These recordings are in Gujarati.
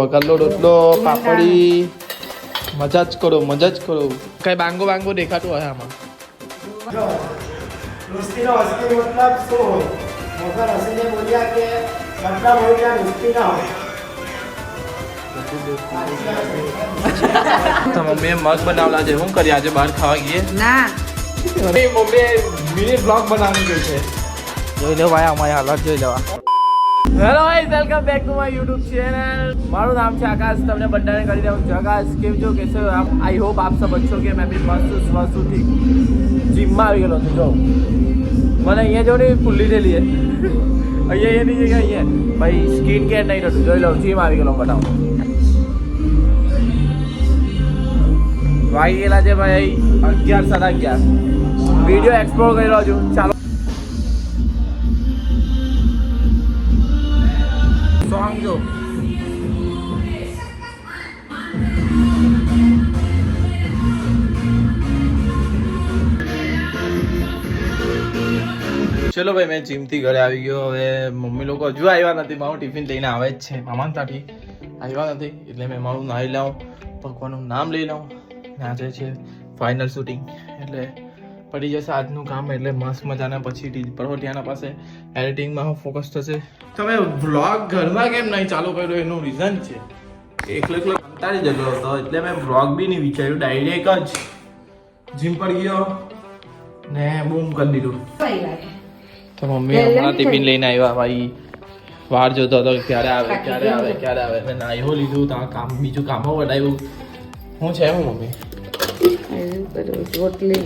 વઘારનો રોટલો પાપડી મજા જ કરો કઈ બાંગો દેખાતું હોય આમાં नुस्तीનો અસલી મતલબ શું હોય? મોગર હસીને બોલ્યા કે મતલબ હોય કે નુસ્તી ના હોય. તો મમ્મીએ મગ બનાવલા છે શું કરી આજે બહાર ખાવા ગઈએ ના મમ્મીએ મિની બ્લોગ બનાવી ગયું છે જોઈ લો ભાઈ અમારી હાલત જોઈ લેવા hello guys welcome back to my YouTube channel મારું નામ છે આકાશ તમને બધાને કરી દઉં જગાસ કેમ છો कैसे हो आप आई होप आप सब अच्छे होंगे मैं भी मस्त स्वस्थ हूँ ठीक જીમમાં આવી ગયેલો છું જો મને અહીંયા જો ને ફૂલ્લી થયેલી છે અહીંયા એની જગ્યાએ અહીંયા ભાઈ સ્કિન કેર નહીં થતું જોઈ લો જીમ આવી ગયેલો બતાવો વાગી ગયેલા છે ભાઈ 11 સાડા 11 વિડીયો એક્સપ્લોર કરી રહ્યો છું ચાલો સોંગ જો ચલો ભાઈ મેં જીમથી ઘરે આવી ગયો હવે મમ્મી લોકો હજુ આવ્યા નથી મારું ટિફિન લઈને આવે જ છે મામાન તાથી આવ્યા નથી એટલે મેં મારું નાહી લઉં ભગવાનનું નામ લઈ લઉં આજે છે ફાઇનલ શૂટિંગ એટલે પડી જશે આજનું કામ એટલે મસ્ત મજાના પછી પરોઠિયાના પાસે એડિટિંગમાં ફોકસ થશે તમે વ્લોગ ઘરમાં કેમ નહીં ચાલુ કર્યો એનું રીઝન છે એકલો કંટાળી જતો હતો એટલે મેં વ્લોગ બી નહીં વિચાર્યું ડાયરેક્ટ જ જીમ પર ગયો ને બૂમ કરી દીધું તો મમ્મી હમણાં ટિફિન લઈને આવ્યા ભાઈ વાર જોતો હતો ક્યારે આવે એટલે નાહ્યો લીધું તો કામ બીજું કામો વટાવ્યું શું છે હું મમ્મી રોટલી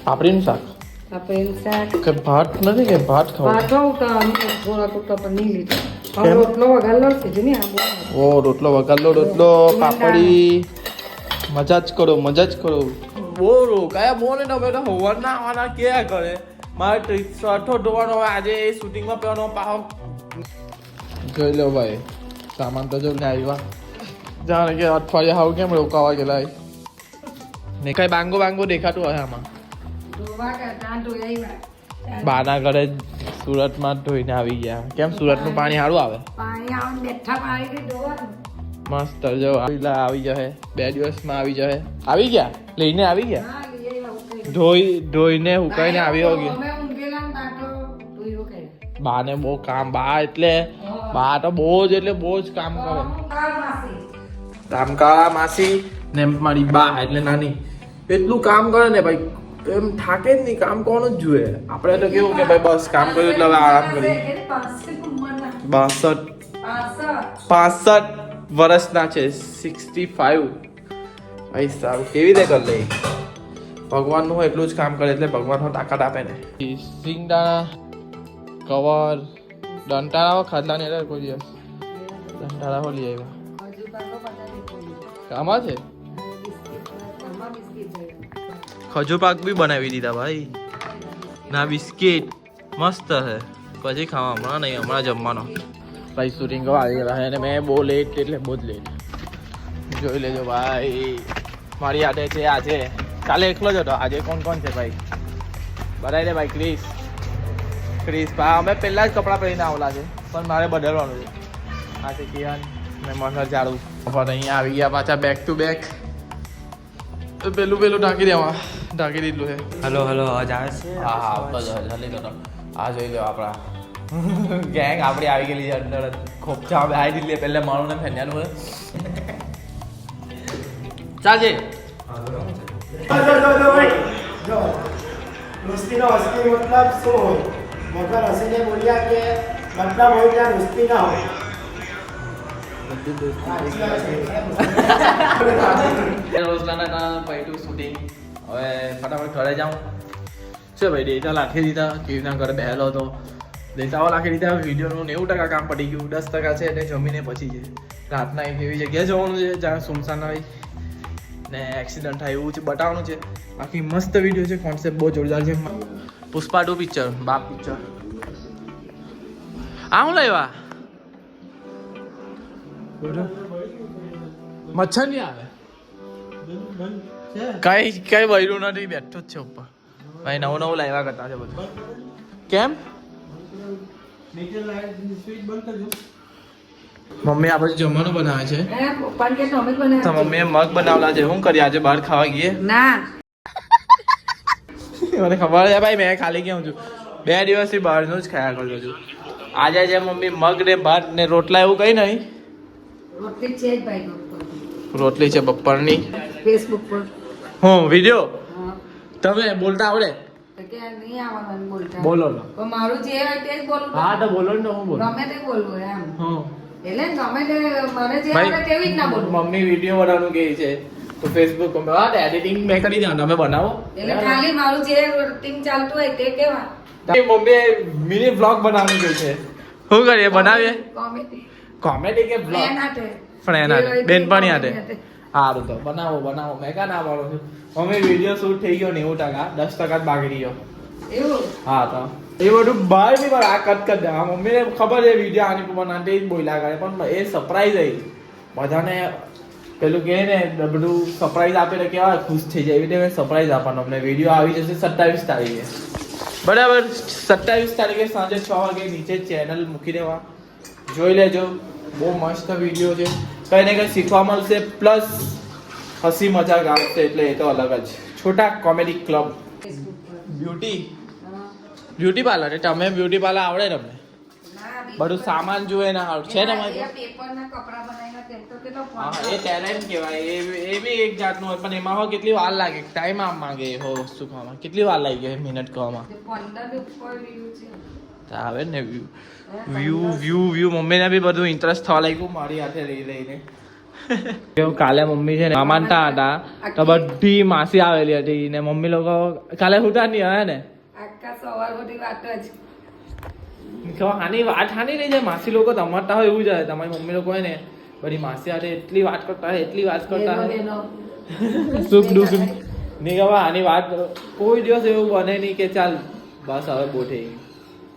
પાપડીનું શાક કે ભાત નથી કે ભાત ખાવું રોટલો વઘારલો છે જો ને ઓ રોટલો વઘારલો રોટલો પાપડી મજા જ કરો બોલો કયા બોલે ને બેટા હોવાના આવવાના ક્યાં કરે મારે શર્ટો ધોવાનો હવે આજે એ શૂટિંગમાં પહેરવાનો પાવ જોઈ લો ભાઈ સામાન તો જો ને આવ્યા જાણે કે અઠવાડિયા હાવ કેમ રોકાવા ગયેલા ને કઈ બાંગો દેખાતું હોય આમાં બાના ઘરે સુરતમાં ધોઈને આવી ગયા કેમ સુરતનું પાણી સારું આવે મસ્ત જો આવી જશે 2 દિવસમાં આવી જશે આવી ગયા લઈને આવી ગયા ધોઈને હુકાઈને આવી હોગી બાને બહુ કામ બા તો બહુ જ કામ કરે કામકાળા માસી ને મારી બા એટલે નાની એટલું કામ કરે ને ભાઈ એમ થાકે જ નહીં કામ કોણ જ જોઈએ આપણે તો કેવું કે ભાઈ બસ કામ કર્યું એટલે હવે આરામ કરી 65 વર્ષના છે 65 ભાઈ સારું કેવી રીતે કરી લઈ ભગવાનનું એટલું જ કામ કરે એટલે ભગવાનનો તાકાત આપે ને સિંગદાણા કવર દંટાળા ખાધલા ને કોઈ દિવસ દંટાળા હો લઈ આવ્યા કામાં છે ખજૂર પાક બી બનાવી દીધા ભાઈ ના બિસ્કિટ મસ્ત છે પછી ખાવા હમણાં જમવાનો ભાઈ શૂટિંગ આવી ગયેલા અને મેં બહુ લેટ એટલે બહુ જ લેટ જોઈ લેજો ભાઈ મારી યાદે છે આજે કાલે એકલો જ હતો આજે કોણ છે ભાઈ બરાબર રે ભાઈ ક્રિસ અમે પહેલા જ કપડાં પહેરીને આવેલા છે પણ મારે બદલવાનું છે આ છે કિયાન મેં મનર જાડું પણ અહીંયા આવી ગયા પાછા બેક ટુ બેક પેલું ઢાંકી દીધું છે હલો અવાજ આવે છે હા આવતો જ જલ્દી તો આ જોઈ લો આપણા ગેંગ આપણી આવી ગયેલી છે અંદર ખોપચા આવી દીધી પહેલા મારું ને ફેન્યાનું હોય ચાલજે જો નુસ્તીનો અસલી મતલબ શું હોય? મોગર હસીને બોલ્યા કે મતલબ હોય કે નુસ્તી ના હોય. રોજલાના પૈટું શૂટિંગ હવે ફટાફટ ઘરે જાઉં છે ભાઈ ડેટા લાખી દીધા કેવી રીતના ઘરે બેહેલો હતો ડેટાઓ લાખી દીધા વિડીયોનું 90% કામ પડી ગયું 10% છે એટલે જમીને પછી છે રાતના એક એવી જગ્યાએ જવાનું છે જ્યાં સુમસાન હોય ને એક્સિડન્ટ થાય એવું છે બતાવવાનું છે બાકી મસ્ત વિડીયો છે કોન્સેપ્ટ બહુ જોરદાર છે પુષ્પા 2 પિક્ચર બાપ પિક્ચર આ હું લાવ્યા મચ્છર નહીં આવે કઈ વૈરું નથી બેઠો જ છે ઉપર ભાઈ નવું લાવ્યા કરતા છે બધું કેમ મમ્મી આ પછી જમવાનું બનાવે છે પપ્પાને કે તમે જ બનાવ્યા તો મમ્મીએ મગ બનાવેલા છે શું કરીએ આજે બહાર ખાવા ગઈએ ના મને ખબર છે ભાઈ મેં ખાલી કેવું છું 2 દિવસથી બહારનું જ ખાયા કરું છું આજે જે મમ્મી મગ ને ભાત ને રોટલા એવું કઈ નહીં રોટલી છે જ ભાઈ રોટલી છે બપોરની ફેસબુક પર હું વિડીયો હા. તમે બોલતા આવડે તો કે નહીં આવવાનું બોલતા બોલો ને પણ મારું જે હોય તે જ બોલું હા તો બોલો ને હું બોલું ગમે તે બોલવું એમ હા એટલે ગમે તે મને જે ભાઈ, આવડે તેવી જ ના બોલવું મમ્મી વિડીયો બનાવવાનું કહે છે તો ફેસબુક પર હા એડિટિંગ મેં કરી દેવાનું તમે બનાવો એટલે ખાલી મારું જે રૂટીન ચાલતું હોય તે કેવા મમ્મી મિની વ્લોગ બનાવવાનું કહે છે શું કરીએ બનાવીએ કોમેડી કોમેડી કે વ્લોગ ફ્રેન્ડ હાથે ફ્રેન્ડ હાથે બેનપણી હાથે સારું તો બનાવો મેં કા ના પાડું છું મમ્મી વિડીયો શૂટ થઈ ગયો 90% 10% જ બાકી રહ્યો એવું હા તો એ બધું બહાર નહીં પણ આ કટ કરી દે મમ્મીને ખબર છે વિડીયો આની બનાવતે જ બોલ્યા કરે પણ એ સરપ્રાઈઝ આવી બધાને પેલું કહે ને બધું સરપ્રાઈઝ આપે તો કેવા ખુશ થઈ જાય એવી રીતે સરપ્રાઈઝ આપવાનો અમને વિડીયો આવી જશે 27 તારીખે બરાબર 27 તારીખે સાંજે 6 વાગે નીચે ચેનલ મૂકી દેવા જોઈ લેજો બહુ મસ્ત વિડીયો છે કંઈ ને કંઈ શીખવા મળશે પ્લસ હસી મજાક આવશે એટલે એ તો અલગ જ છોટા કોમેડી ક્લબ ફેસબુક પર બ્યુટી હા. બ્યુટી પાર્લર તમે બ્યુટી પાર્લર આવડે તમને ના, બધું સામાન જોઈએ ને આવડે છે ને એમાં તમારે એ પેપરના કપડાં બનાવીને તેમ તો કેટલો હા ફોન એ ટેલેન્ટ કહેવાય એ બી એક જાતનું હોય પણ એમાં હો કેટલી વાર લાગે ટાઈમ આમ માંગે એ હો વસ્તુ ખાવામાં કેટલી વાર લાગી ગઈ મિનિટ ખાવામાં 15 ઉપર વ્યૂ છે તો આવે ને વ્યૂ મમ્મીને બી બધું ઇન્ટરેસ્ટ થવા લાગ્યું મારી હાથે લઈને એવું કાલે મમ્મી છે ને માનતા હતા તો બધી માસી આવેલી હતી ને મમ્મી લોકો કાલે હુતા નહીં હે ને આખા સવાર બધી વાત જ હાની રહી જાય માસી લોકો તમારતા હોય એવું જ હોય તમારી મમ્મી લોકો હોય ને બધી માસી હાથે એટલી વાત કરતા હોય બેનો સુખ દુઃખ નહીં ખબર આની વાત કોઈ દિવસ એવું બને નહીં કે ચાલ બસ હવે બહુ થઈ ગઈ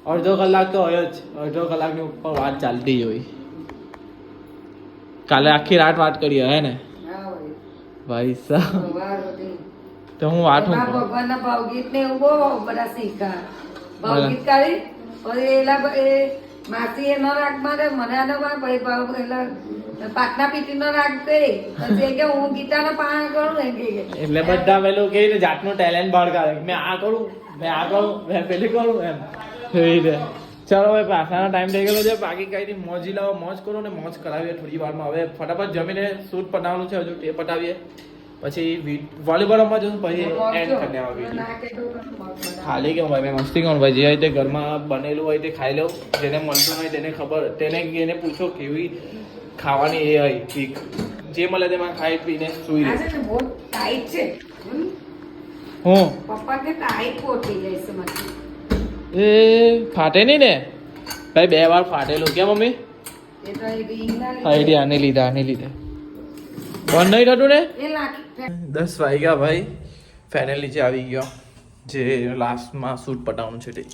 અડધો કલાક તો હોય જ અડધો કલાકની ઉપર વાત ચાલતી જ હોય કાલે આખી રાત વાત કરી હે ને હા હોય ભાઈ સાહેબ સવાર બધી તો હું વાત હું એમાં કરું? ભગવાનના ભાવગીત ને એવું બહુ બધા શીખા ભાવગીત કાઢી પછી એલા એ માસી એ ન રાગ મારે મને આનો ભાઈ ભાવ એલા પાટના પીટી નો રાગ કહે પછી એ કે હું ગીતાનો પાન કરું ને કે એટલે બધા પેલું કે જાતનું ટેલેન્ટ બહાર કાઢે મેં આ કરું મેં પેલી કરું એમ એવી રીતે ચાલો ભાઈ પાછાનો ટાઈમ થઈ ગયેલો છે બાકી કઈ નહીં મોજી લાવો મોજ કરો ને મોજ કરાવીએ થોડી વારમાં હવે ફટાફટ જમીને શૂટ પટાવવાનું છે હજુ તે પટાવીએ પછી વોલીબોલ રમવા જશું પછી એન્ડ કરી દેવા વિડીયો ખાલી કેવું ભાઈ મેં મસ્તી કરું ભાઈ જે હોય તે ઘરમાં બનેલું હોય તે ખાઈ લઉં જેને મળતું હોય તેને ખબર એને પૂછો કેવી ખાવાની એ હોય ઠીક જે મળે તેમાં ખાઈ પીને સુઈ આ રહે છે ને બહુ ટાઈટ છે હું પપ્પા કે ટાઈટ પોટી જાય છે મને એ ફાટે નહીં ને ભાઈ 2 વાર ફાટેલું કેમ મમ્મી એ તો એ રીંગના આઈડી આને લીધે બંધ નહીં થતું ને એ લાખી 10 વાગ્યા ભાઈ ફેનલ નીચે આવી ગયો જે લાસ્ટમાં શૂટ પટાવવાનું છે તે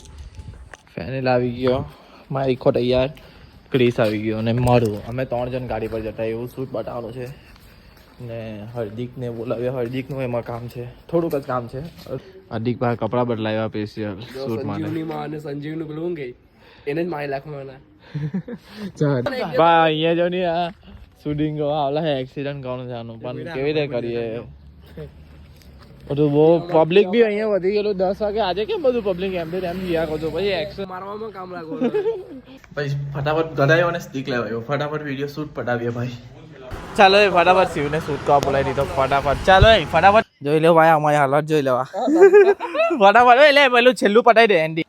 ફેનલ આવી ગયો માઇકો તૈયાર ક્રિસ આવી ગયો અને મારું અમે 3 જણ ગાડી પર જતા એવું શૂટ બતાવવાનું છે ને હાર્દિકને બોલાવ્યા હાર્દિકનું એમાં કામ છે થોડુંક જ કામ છે હાર્દિકભાઈ કપડાં બદલાવ્યા સ્પેશિયલ શૂટ માટે અને સંજીવનું પેલું ગઈ એને જ મારી નાખવાના ભાઈ અહીંયા જો ને આ શૂટિંગ આવલા એક્સિડન્ટ કરવાનું જાનું પણ કેવી રીતે કરીએ બધું બહુ પબ્લિક બી અહીંયા વધી ગયેલું 10 વાગે આજે કેમ બધું પબ્લિક એમ ગયા કરતો પછી એક્શન મારવામાં કામ લાગો પછી ફટાફટ ગદાયો અને સ્ટીક લેવાયો ફટાફટ વિડીયો શૂટ પટાવીએ ભાઈ ચાલો એ ફટાફટ શિવને શૂટ કરવા બોલાવી દીધો ફટાફટ ચાલો એ ફટાફટ જોઈ લો ભાઈ અમારી હાલત જોઈ લેવા ફટાફટ લે પેલું છેલ્લું પટાવી દે એન્ડી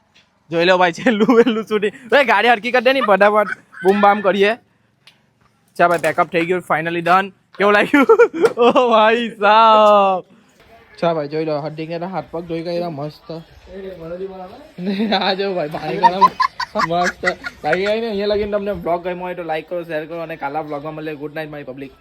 જોઈ લો ભાઈ છેલ્લું શૂટિંગ ભાઈ ગાડી હરકી કરી દે ને ફટાફટ બૂમ બામ કરીએ ચા ભાઈ પેકઅપ થઈ ગયું ફાઇનલી ડન કેવું લાગ્યું ઓ ભાઈ સાહેબ ચા ભાઈ જોઈ લો હર્દિક ને હાથ પગ ધોઈ ગયા મસ્ત આ જો ભાઈ પાણી ગરમ મસ્ત લાગી ગઈ ને અહીંયા લગીને તમને બ્લોગ ગમ્યો હોય તો લાઈક કરો શેર કરો અને કાલા બ્લોગમાં મળે ગુડ નાઇટ માય પબ્લિક